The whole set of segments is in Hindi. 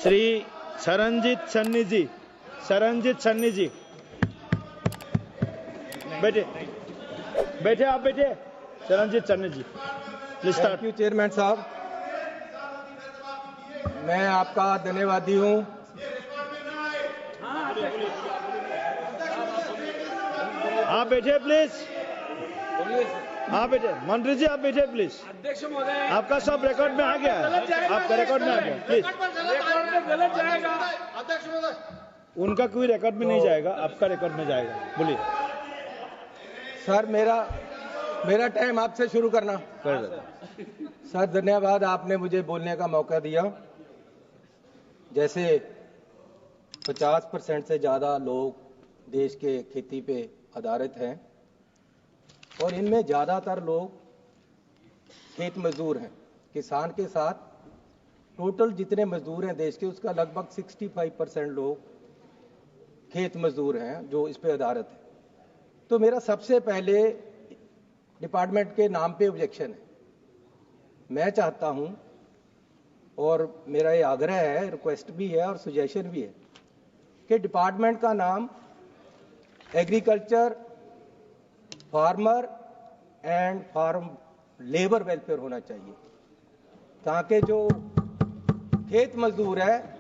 श्री सरनजीत सन्नी जी, सरनजीत सन्नी जी, बैठे बैठे, आप बैठे। Saranjit Sunny ji, please start. Thank you chairman sahab, मैं आपका धन्यवादी हूँ। आप बैठे प्लीज, आप बैठे। मंत्री जी आप बैठे प्लीज। अध्यक्ष महोदय, आपका सब रिकॉर्ड में आ गया है, आपका रिकॉर्ड में आ गया प्लीज। रिकॉर्ड में गलत जाएगा। अध्यक्ष महोदय, उनका कोई रिकॉर्ड में नहीं जाएगा, आपका रिकॉर्ड में जाएगा। बोलिए सर, मेरा टाइम आपसे शुरू करना। सर धन्यवाद, आपने मुझे बोलने का मौका दिया। जैसे 50% से ज़्यादा लोग देश के खेती पे आधारित हैं और इनमें ज़्यादातर लोग खेत मजदूर हैं। किसान के साथ टोटल जितने मजदूर हैं देश के, उसका लगभग 65% लोग खेत मजदूर हैं जो इस पे आधारित है। तो मेरा सबसे पहले डिपार्टमेंट के नाम पे ऑब्जेक्शन है। मैं चाहता हूं और मेरा ये आग्रह है, रिक्वेस्ट भी है और सजेशन भी है कि डिपार्टमेंट का नाम agriculture, farmer and farm labour welfare होना चाहिए, ताकि जो खेत मजदूर है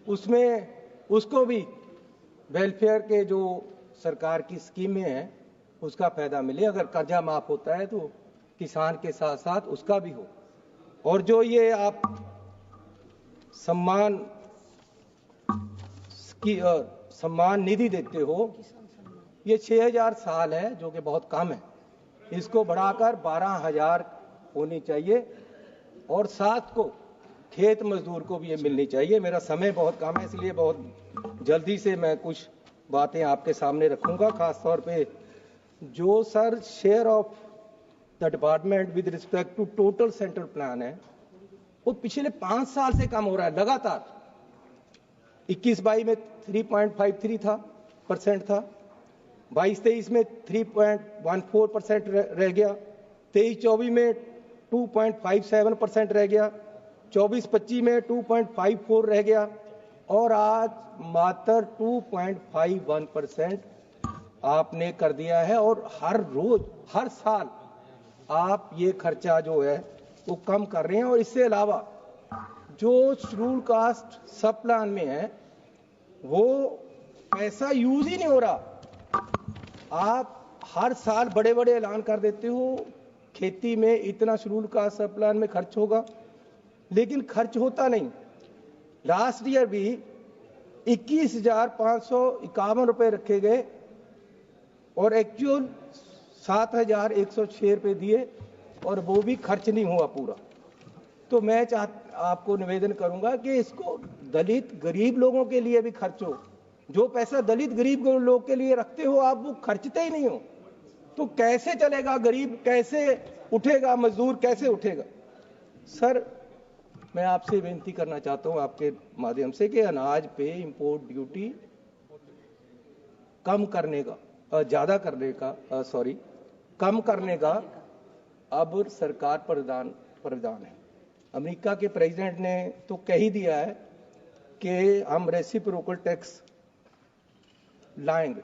उसमें उसको भी वेलफेयर के जो सरकार की स्कीमें हैं उसका फायदा मिले। अगर कर्जा माफ होता है तो किसान के साथ साथ उसका भी हो। और जो ये आप सम्मान निधि देते हो, ये 6000 साल है जो कि बहुत कम है, इसको बढ़ाकर 12000 होनी चाहिए और साथ को खेत मजदूर को भी ये मिलनी चाहिए। मेरा समय बहुत कम है, इसलिए बहुत जल्दी से मैं कुछ बातें आपके सामने रखूंगा। खास तौर पे जो sir share of the department with respect to total central plan है, वो पिछले 5 साल से कम हो रहा है लगातार। 21-22 में 3.53 परसेंट था, 22-23 में 3.14% रह गया, 23-24 में 2.57% रह गया, 24-25 में 2.54 रह गया और आज मात्र 2.51% आपने कर दिया है। और हर रोज हर साल आप ये खर्चा जो है वो कम कर रहे हैं। और इससे अलावा जो शेड्यूल कास्ट सब प्लान में है वो पैसा यूज ही नहीं हो रहा। आप हर साल बड़े बड़े ऐलान कर देते हो खेती में इतना शेड्यूल कास्ट सब प्लान में खर्च होगा, लेकिन खर्च होता नहीं। लास्ट ईयर भी 21,551 रुपए रखे गए और एक्चुअल 7,106 रुपए दिए और वो भी खर्च नहीं हुआ पूरा। तो मैं आपको निवेदन करूंगा कि इसको दलित गरीब लोगों के लिए भी खर्च हो। जो पैसा दलित गरीब लोग के लिए रखते हो आप, वो खर्चते ही नहीं हो, तो कैसे चलेगा? गरीब कैसे उठेगा? मजदूर कैसे उठेगा? सर मैं आपसे विनती करना चाहता हूं आपके माध्यम से कि अनाज पे इंपोर्ट ड्यूटी कम करने का कम करने का अब सरकार प्रावधान है। अमेरिका के प्रेसिडेंट ने तो कह ही दिया है कि हम रेसिप्रोकल टैक्स लाएंगे।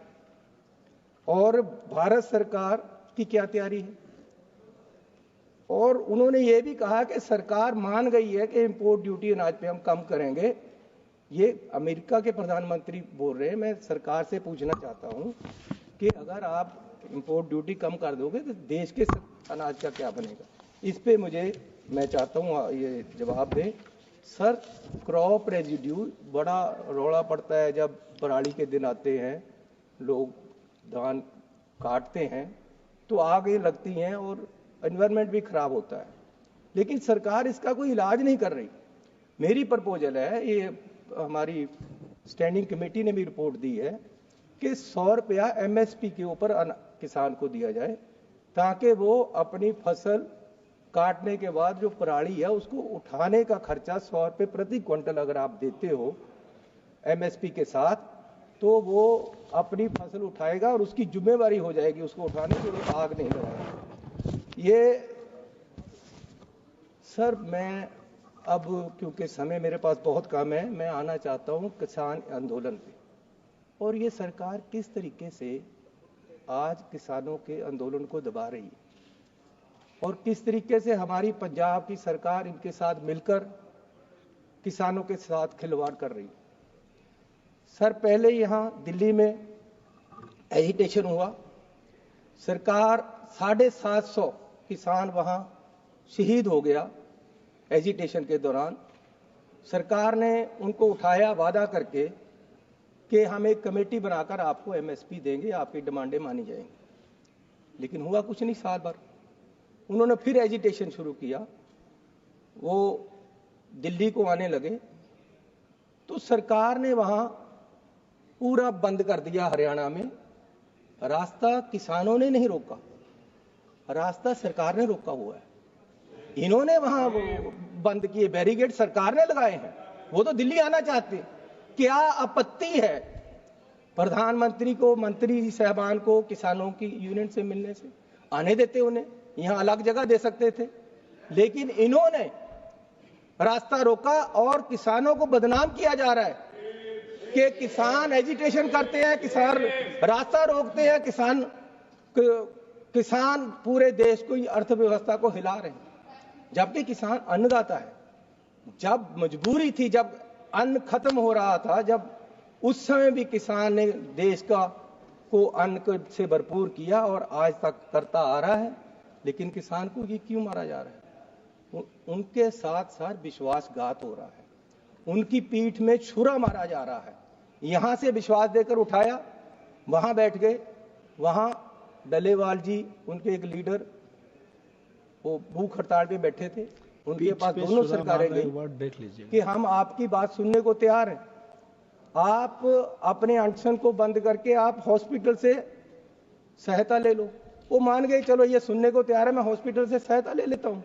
और भारत सरकार की क्या तैयारी है? और उन्होंने ये भी कहा कि सरकार मान गई है कि इंपोर्ट ड्यूटी अनाज पे हम कम करेंगे। ये अमेरिका के प्रधानमंत्री बोल रहे हैं। मैं सरकार से पूछना चाहता हूं कि अगर आप इंपोर्ट ड्यूटी कम कर दोगे तो देश के अनाज का क्या बनेगा? इस पे मैं चाहता हूं ये जवाब दें। सर क्रॉप रेजिड्यू बड़ा रौला पड़ता है जब पराली के दिन आते हैं, लोग धान काटते हैं तो आग लगती हैं और एनवायरनमेंट भी खराब होता है, लेकिन सरकार इसका कोई इलाज नहीं कर रही। मेरी प्रपोजल है, ये हमारी स्टैंडिंग कमेटी ने भी रिपोर्ट दी है कि 100 रुपया MSP के ऊपर किसान को दिया जाए, ताकि वो अपनी फसल काटने के बाद जो पराली है उसको उठाने का खर्चा 100 रुपये प्रति क्विंटल अगर आप देते हो MSP के साथ, तो वो अपनी फसल उठाएगा और उसकी जिम्मेवारी हो जाएगी उसको उठाने की, वो आग नहीं लगाएगा। ये सर मैं अब क्योंकि समय मेरे पास बहुत कम है, मैं आना चाहता हूं किसान आंदोलन पे, और ये सरकार किस तरीके से आज किसानों के आंदोलन को दबा रही है और किस तरीके से हमारी पंजाब की सरकार इनके साथ मिलकर किसानों के साथ खिलवाड़ कर रही है। सर, पहले यहां दिल्ली में एजिटेशन हुआ, सरकार 750 किसान वहां शहीद हो गया एजिटेशन के दौरान। सरकार ने उनको उठाया वादा करके कि हम एक कमेटी बनाकर आपको एमएसपी देंगे, आपकी डिमांडें मानी जाएंगी, लेकिन हुआ कुछ नहीं। साल भर उन्होंने फिर एजिटेशन शुरू किया, वो दिल्ली को आने लगे, तो सरकार ने वहां पूरा बंद कर दिया। हरियाणा में रास्ता किसानों ने नहीं रोका, रास्ता सरकार ने रोका हुआ है। इन्होंने वहां बंद किए, बैरिकेड सरकार ने लगाए हैं। वो तो दिल्ली आना चाहते। क्या आपत्ति है प्रधानमंत्री को, मंत्री साहबान को किसानों की यूनियन से मिलने से? आने देते उन्हें, यहां अलग जगह दे सकते थे, लेकिन इन्होंने रास्ता रोका और किसानों को बदनाम किया जा रहा है कि किसान एजिटेशन करते हैं, किसान रास्ता रोकते हैं, किसान पूरे देश को, अर्थव्यवस्था को हिला रहे हैं, जबकि किसान अन्नदाता है। जब मजबूरी थी, जब अन्न खत्म हो रहा था, जब उस समय भी किसान ने देश को अन्न से भरपूर किया और आज तक करता आ रहा है, लेकिन किसान को ये क्यों मारा जा रहा है? उनके साथ साथ विश्वासघात हो रहा है, उनकी पीठ में छुरा मारा जा रहा है। यहां से विश्वास देकर उठाया, वहां बैठ गए, वहां डलेवाल जी, उनके एक लीडर, वो भूख हड़ताल पे बैठे थे, उनके पास दोनों सरकारें गई कि हम आपकी बात सुनने को तैयार हैं, आप अपने अनशन को बंद करके आप हॉस्पिटल से सहायता ले लो। वो मान गए, चलो ये सुनने को तैयार है, मैं हॉस्पिटल से सहायता ले लेता हूं।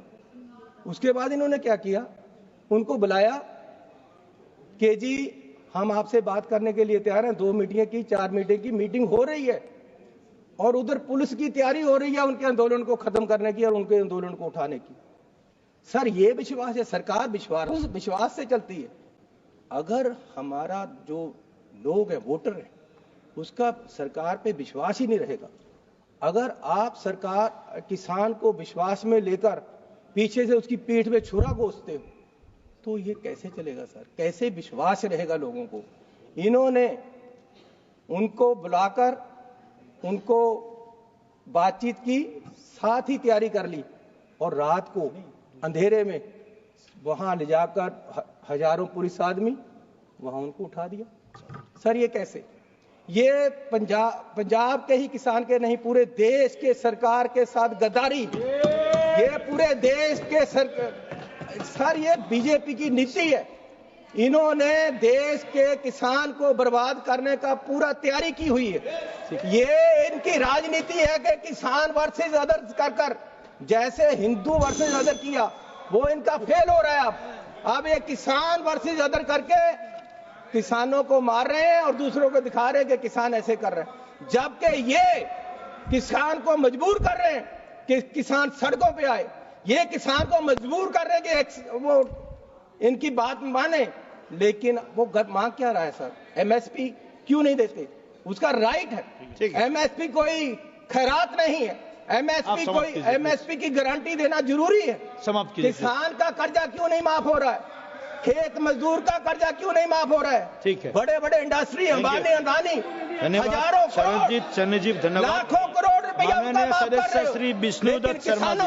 उसके बाद इन्होंने क्या किया, उनको बुलाया कि जी हम आपसे बात करने के लिए तैयार हैं। 2 मीटिंग की, 4 मीटिंग की मीटिंग हो रही है और उधर पुलिस की तैयारी हो रही है उनके आंदोलन को खत्म करने की और उनके आंदोलन को उठाने की। सर, ये विश्वास है? सरकार विश्वास से चलती है। अगर हमारा जो लोग है, वोटर है, उसका सरकार पे विश्वास ही नहीं रहेगा, अगर आप सरकार किसान को विश्वास में लेकर पीछे से उसकी पीठ में छुरा घोंसते हो, तो ये कैसे चलेगा सर? कैसे विश्वास रहेगा लोगों को? इन्होंने उनको बुलाकर उनको बातचीत की, साथ ही तैयारी कर ली और रात को अंधेरे में वहां ले जाकर हजारों पुलिस आदमी वहां उनको उठा दिया। सर, ये कैसे? ये पंजाब के ही किसान के नहीं, पूरे देश के सरकार के साथ गद्दारी, ये पूरे देश के सर, ये बीजेपी की नीति है। इन्होंने देश के किसान को बर्बाद करने का पूरा तैयारी की हुई है। ये इनकी राजनीति है कि किसान वर्सेस अदर कर जैसे हिंदू वर्सेस अदर किया, वो इनका फेल हो रहा है। अब ये किसान वर्सेस अदर करके किसानों को मार रहे हैं और दूसरों को दिखा रहे हैं कि किसान ऐसे कर रहे हैं, जबकि ये किसान को मजबूर कर रहे हैं कि किसान सड़कों पे आए। ये किसान को मजबूर कर रहे हैं कि वो इनकी बात माने, लेकिन वो मांग क्या रहा है सर? एमएसपी क्यों नहीं देते? उसका राइट है। एमएसपी कोई खैरात नहीं है, एमएसपी की गारंटी देना जरूरी है। किसान का कर्जा क्यों नहीं माफ हो रहा है? खेत मजदूर का कर्जा क्यों नहीं माफ हो रहा है? ठीक है, बड़े बड़े इंडस्ट्री, अंबानी, हजारों चरणजीव, धन्यवाद। लाखों करोड़ रुपया सदस्य श्री विष्णुदत्त शर्मा जी।